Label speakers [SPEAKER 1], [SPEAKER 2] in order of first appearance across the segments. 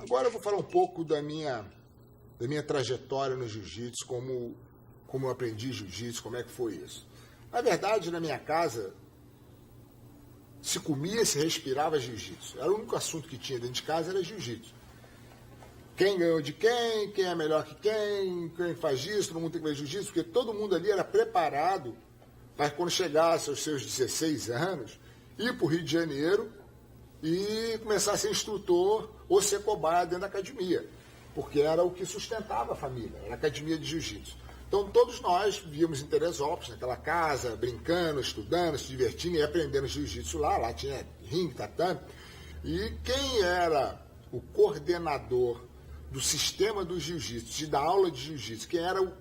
[SPEAKER 1] Agora eu vou falar um pouco da minha trajetória no jiu-jitsu, como eu aprendi jiu-jitsu, como é que foi isso. Na verdade, na minha casa, se comia, se respirava jiu-jitsu. Era o único assunto que tinha dentro de casa, era jiu-jitsu. Quem ganhou de quem é melhor que quem faz isso, todo mundo tem que ver jiu-jitsu, porque todo mundo ali era preparado para quando chegasse aos seus 16 anos, ir para o Rio de Janeiro e começar a ser instrutor ou ser cobaia dentro da academia, porque era o que sustentava a família, era a academia de jiu-jitsu. Então todos nós víamos em Teresópolis, naquela casa, brincando, estudando, se divertindo e aprendendo jiu-jitsu lá tinha ringue, tatame, e quem era o coordenador do sistema do jiu-jitsu, de dar aula de jiu-jitsu, quem era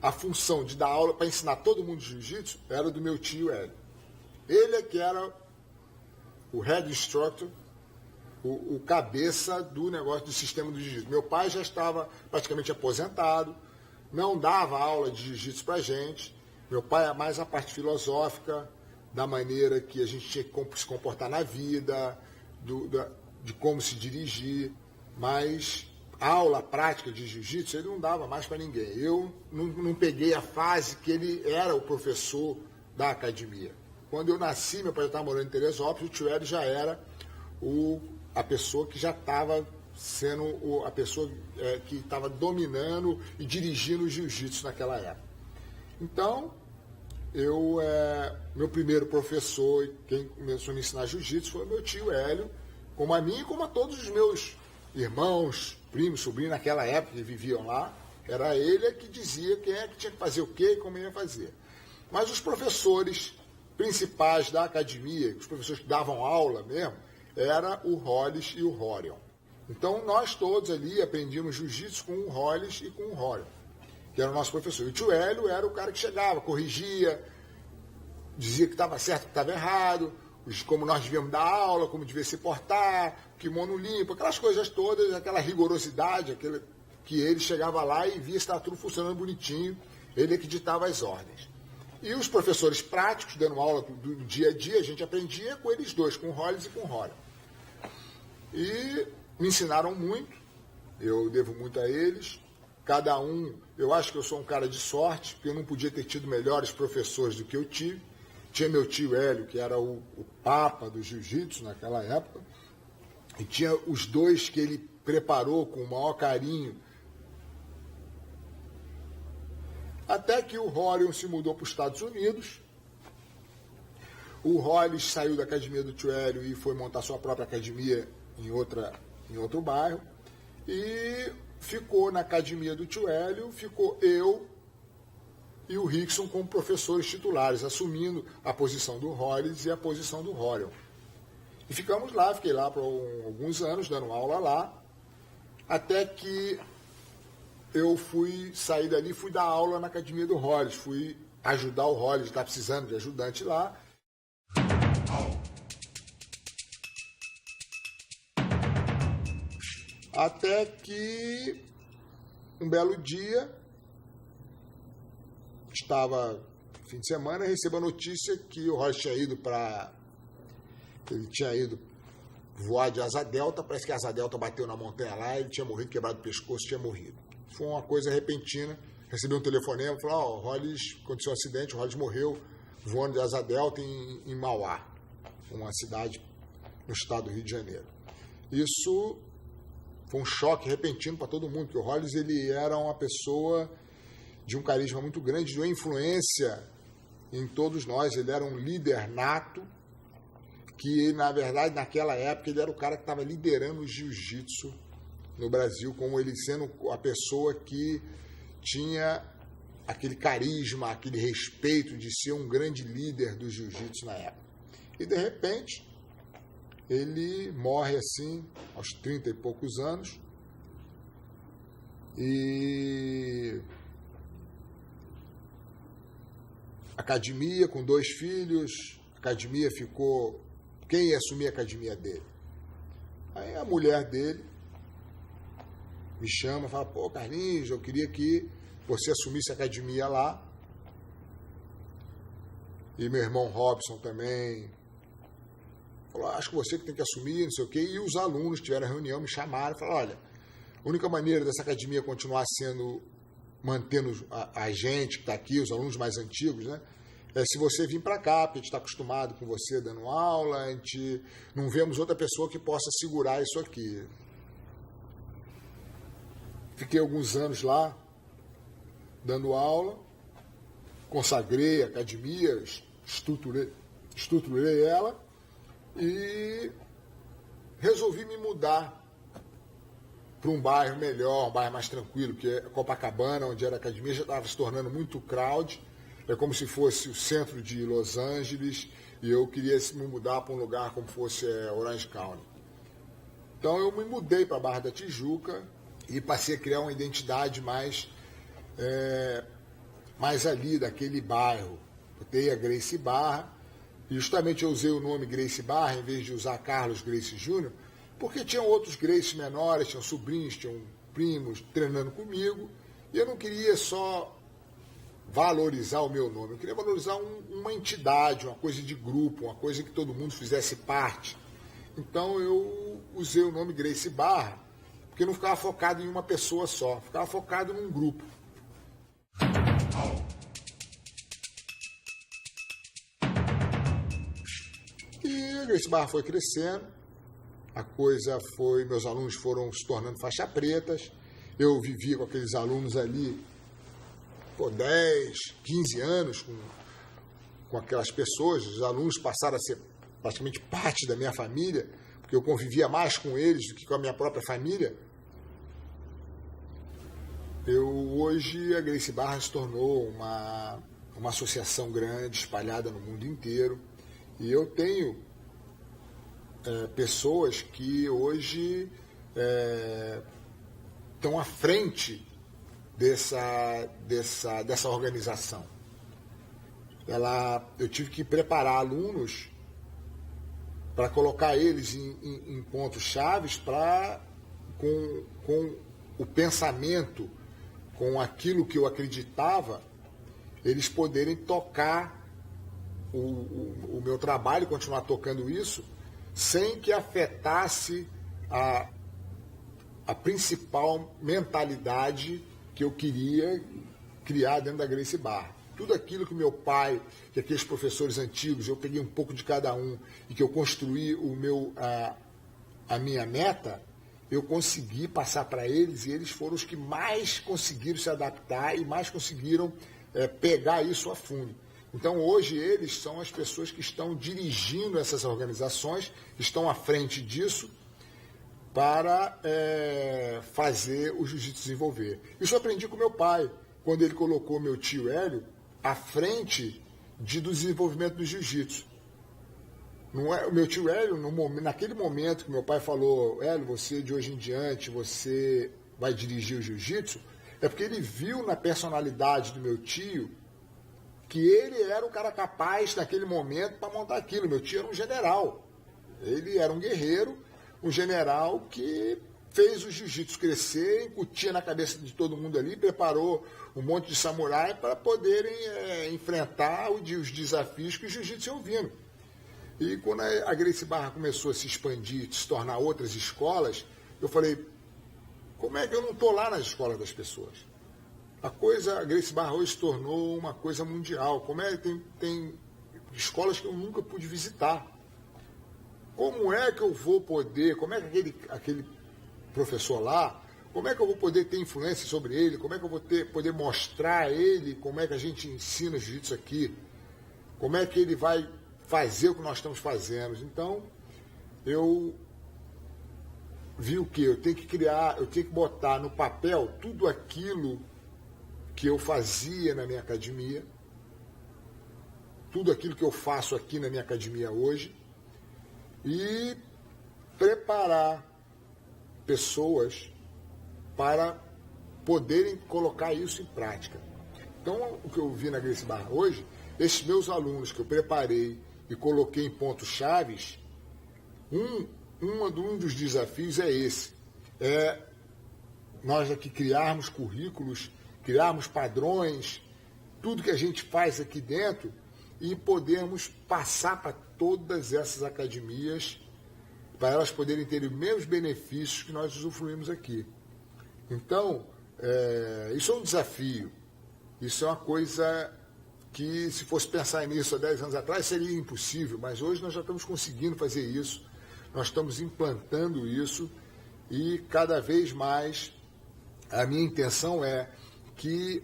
[SPEAKER 1] a função de dar aula para ensinar todo mundo jiu-jitsu, era do meu tio Hélio. Ele é que era o head instructor, o cabeça do negócio do sistema do jiu-jitsu. Meu pai já estava praticamente aposentado, não dava aula de jiu-jitsu para a gente. Meu pai é mais a parte filosófica, da maneira que a gente tinha que se comportar na vida, de como se dirigir, mas a aula prática de jiu-jitsu ele não dava mais para ninguém. Eu não peguei a fase que ele era o professor da academia. Quando eu nasci, meu pai já estava morando em Teresópolis, o tio Hélio já era a pessoa que já estava sendo a pessoa que estava dominando e dirigindo o jiu-jitsu naquela época. Então, meu primeiro professor, quem começou a me ensinar jiu-jitsu foi o meu tio Hélio, como a mim e como a todos os meus irmãos, primos, sobrinhos naquela época que viviam lá. Era ele que dizia quem é que tinha que fazer o quê e como ia fazer. Mas os professores principais da academia, os professores que davam aula mesmo, era o Hollis e o Rorion. Então nós todos ali aprendíamos jiu-jitsu com o Hollis e com o Rorion, que era o nosso professor. E o tio Hélio era o cara que chegava, corrigia, dizia que estava certo, que estava errado, como nós devíamos dar aula, como devia se portar, kimono limpo, aquelas coisas todas, aquela rigorosidade, que ele chegava lá e via se estava tudo funcionando bonitinho, ele é que ditava as ordens. E os professores práticos, dando aula do dia a dia, a gente aprendia com eles dois, com o Hollis e com o Rorion. E me ensinaram muito, eu devo muito a eles. Cada um, eu acho que eu sou um cara de sorte, porque eu não podia ter tido melhores professores do que eu tive. Tinha meu tio Hélio, que era o papa do jiu-jitsu naquela época, e tinha os dois que ele preparou com o maior carinho. Até que o Rorion se mudou para os Estados Unidos. O Hollis saiu da academia do tio Hélio e foi montar sua própria academia em outro bairro. E ficou na academia do tio Hélio, ficou eu e o Rickson como professores titulares, assumindo a posição do Hollis e a posição do Rorion. E ficamos lá, fiquei lá por alguns anos, dando aula lá, até que eu fui sair dali e fui dar aula na academia do Hollis, fui ajudar o Hollis, está precisando de ajudante lá. Até que um belo dia, estava fim de semana, recebo a notícia que o Hollis tinha ido voar de asa delta, parece que a asa delta bateu na montanha lá, ele tinha morrido, quebrado o pescoço, tinha morrido. Foi uma coisa repentina, recebi um telefonema, falou, o Hollis, aconteceu um acidente, o Hollis morreu voando de asa delta em Mauá, uma cidade no estado do Rio de Janeiro. Isso foi um choque repentino para todo mundo, porque o Hollis ele era uma pessoa de um carisma muito grande, de uma influência em todos nós. Ele era um líder nato, que na verdade naquela época ele era o cara que estava liderando o jiu-jitsu no Brasil, como ele sendo a pessoa que tinha aquele carisma, aquele respeito de ser um grande líder do jiu-jitsu na época. E de repente ele morre assim aos 30 e poucos anos, e academia com 2 filhos, a academia ficou... Quem ia assumir a academia dele? Aí a mulher dele me chama e fala, pô, Carlinhos, eu queria que você assumisse a academia lá. E meu irmão Robson também falou, acho que você que tem que assumir, não sei o quê. E os alunos tiveram a reunião, me chamaram e falaram, olha, a única maneira dessa academia continuar mantendo a gente que está aqui, os alunos mais antigos, né? É se você vir para cá, porque a gente está acostumado com você dando aula, a gente não vemos outra pessoa que possa segurar isso aqui. Fiquei alguns anos lá, dando aula, consagrei a academia, estruturei ela e resolvi me mudar para um bairro melhor, um bairro mais tranquilo, que é Copacabana, onde era a academia, já estava se tornando muito crowd, é como se fosse o centro de Los Angeles, e eu queria me mudar para um lugar como fosse Orange County. Então eu me mudei para a Barra da Tijuca e passei a criar uma identidade mais ali, daquele bairro. Eu tenho a Gracie Barra, e justamente eu usei o nome Gracie Barra em vez de usar Carlos Gracie Jr., porque tinham outros Gracies menores, tinham sobrinhos, tinham primos treinando comigo, e eu não queria só valorizar o meu nome, eu queria valorizar uma entidade, uma coisa de grupo, uma coisa que todo mundo fizesse parte. Então eu usei o nome Gracie Barra, porque não ficava focado em uma pessoa só, ficava focado num grupo. E a Gracie Barra foi crescendo, a coisa foi, meus alunos foram se tornando faixa pretas, eu vivia com aqueles alunos ali por 10, 15 anos com aquelas pessoas, os alunos passaram a ser praticamente parte da minha família, porque eu convivia mais com eles do que com a minha própria família. Hoje a Gracie Barra se tornou uma associação grande, espalhada no mundo inteiro, e eu tenho pessoas que hoje estão à frente dessa organização. Eu tive que preparar alunos para colocar eles em pontos chaves com o pensamento, com aquilo que eu acreditava, eles poderem tocar o meu trabalho, continuar tocando isso, sem que afetasse a principal mentalidade que eu queria criar dentro da Gracie Barra. Tudo aquilo que meu pai, que aqueles professores antigos, eu peguei um pouco de cada um e que eu construí a minha meta, eu consegui passar para eles, e eles foram os que mais conseguiram se adaptar e mais conseguiram pegar isso a fundo. Então, hoje, eles são as pessoas que estão dirigindo essas organizações, estão à frente disso, para fazer o jiu-jitsu desenvolver. Isso eu aprendi com meu pai, quando ele colocou meu tio Hélio à frente do desenvolvimento do jiu-jitsu. O meu tio Hélio, naquele momento que meu pai falou, Hélio, você de hoje em diante, você vai dirigir o jiu-jitsu, é porque ele viu na personalidade do meu tio que ele era o cara capaz, naquele momento, para montar aquilo. Meu tio era um general, ele era um guerreiro, um general que fez o jiu-jitsu crescer, incutia na cabeça de todo mundo ali, preparou um monte de samurai para poderem enfrentar os desafios que o jiu-jitsu ia ouvindo. E quando a Gracie Barra começou a se expandir, se tornar outras escolas, eu falei, como é que eu não estou lá nas escolas das pessoas? A Gracie Barra hoje se tornou uma coisa mundial. Como é que tem escolas que eu nunca pude visitar? Como é que eu vou poder, como é que aquele professor lá, como é que eu vou poder ter influência sobre ele, como é que eu vou poder mostrar a ele como é que a gente ensina jiu-jitsu aqui, como é que ele vai fazer o que nós estamos fazendo. Então, eu vi o quê? Eu tenho que botar no papel tudo aquilo que eu fazia na minha academia, tudo aquilo que eu faço aqui na minha academia hoje, e preparar pessoas para poderem colocar isso em prática. Então, o que eu vi na Gracie Barra hoje, esses meus alunos que eu preparei e coloquei em pontos chaves, um dos desafios é esse, nós aqui criarmos currículos, criarmos padrões, tudo que a gente faz aqui dentro, e podermos passar para todas essas academias, para elas poderem ter os mesmos benefícios que nós usufruímos aqui. Então, isso é um desafio. Isso é uma coisa que, se fosse pensar nisso há 10 anos atrás, seria impossível, mas hoje nós já estamos conseguindo fazer isso, nós estamos implantando isso e cada vez mais a minha intenção é que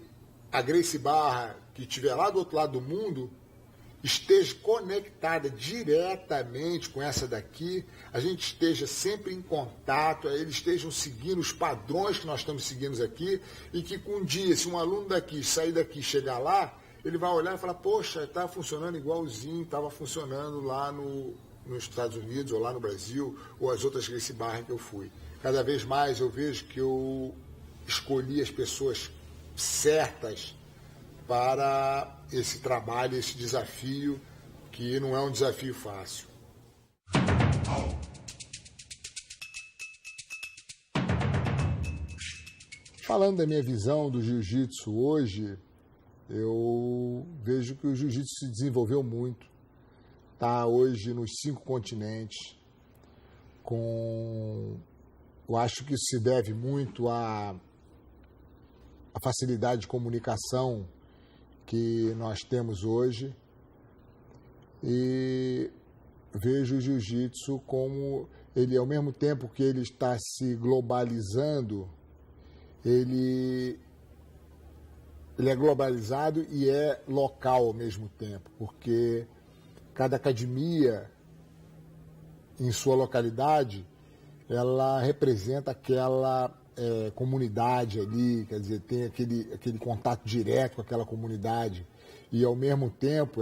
[SPEAKER 1] a Gracie Barra, que estiver lá do outro lado do mundo, esteja conectada diretamente com essa daqui, a gente esteja sempre em contato, eles estejam seguindo os padrões que nós estamos seguindo aqui, e que um dia, se um aluno daqui sair daqui e chegar lá, ele vai olhar e falar, poxa, está funcionando igualzinho, estava funcionando lá nos Estados Unidos, ou lá no Brasil, ou as outras Gracie Barra que eu fui. Cada vez mais eu vejo que eu escolhi as pessoas certas para esse trabalho, esse desafio, que não é um desafio fácil. Falando da minha visão do jiu-jitsu hoje, eu vejo que o jiu-jitsu se desenvolveu muito. Está hoje nos 5 continentes. Eu acho que isso se deve muito à facilidade de comunicação que nós temos hoje, e vejo o jiu-jitsu como ele, ao mesmo tempo que ele está se globalizando, ele é globalizado e é local ao mesmo tempo, porque cada academia em sua localidade, ela representa aquela comunidade ali, quer dizer, tem aquele contato direto com aquela comunidade, e ao mesmo tempo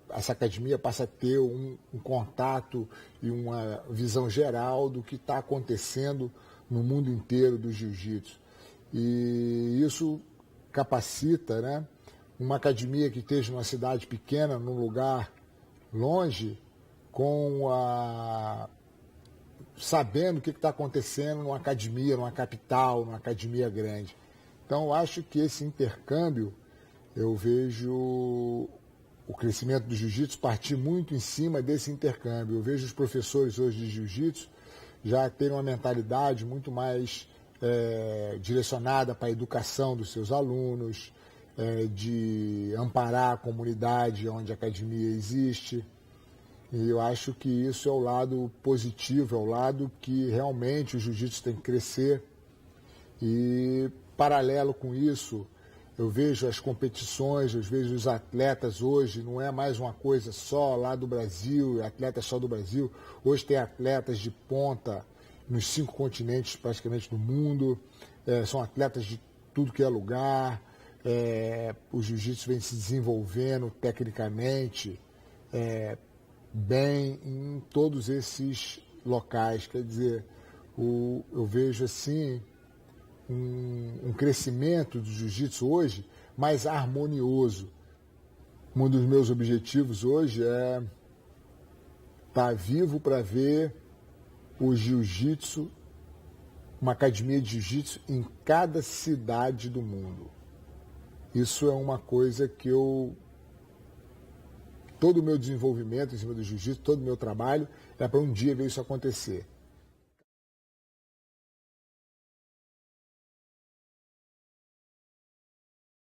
[SPEAKER 1] essa academia passa a ter um contato e uma visão geral do que está acontecendo no mundo inteiro do jiu-jitsu. E isso capacita, né, uma academia que esteja numa cidade pequena, num lugar longe, sabendo o que está acontecendo numa academia, numa capital, numa academia grande. Então, eu acho que esse intercâmbio, eu vejo o crescimento do jiu-jitsu partir muito em cima desse intercâmbio. Eu vejo os professores hoje de jiu-jitsu já terem uma mentalidade muito mais direcionada para a educação dos seus alunos, de amparar a comunidade onde a academia existe. E eu acho que isso é o lado positivo, é o lado que realmente o jiu-jitsu tem que crescer. E, paralelo com isso, eu vejo as competições, eu vejo os atletas hoje, não é mais uma coisa só lá do Brasil, atletas só do Brasil. Hoje tem atletas de ponta nos 5 continentes praticamente do mundo, são atletas de tudo que é lugar, o jiu-jitsu vem se desenvolvendo tecnicamente, bem em todos esses locais. Quer dizer, eu vejo assim um crescimento do jiu-jitsu hoje mais harmonioso. Um dos meus objetivos hoje é estar vivo para ver o jiu-jitsu, uma academia de jiu-jitsu em cada cidade do mundo. Isso é uma coisa que todo o meu desenvolvimento em cima do jiu-jitsu, todo o meu trabalho, é para um dia ver isso acontecer.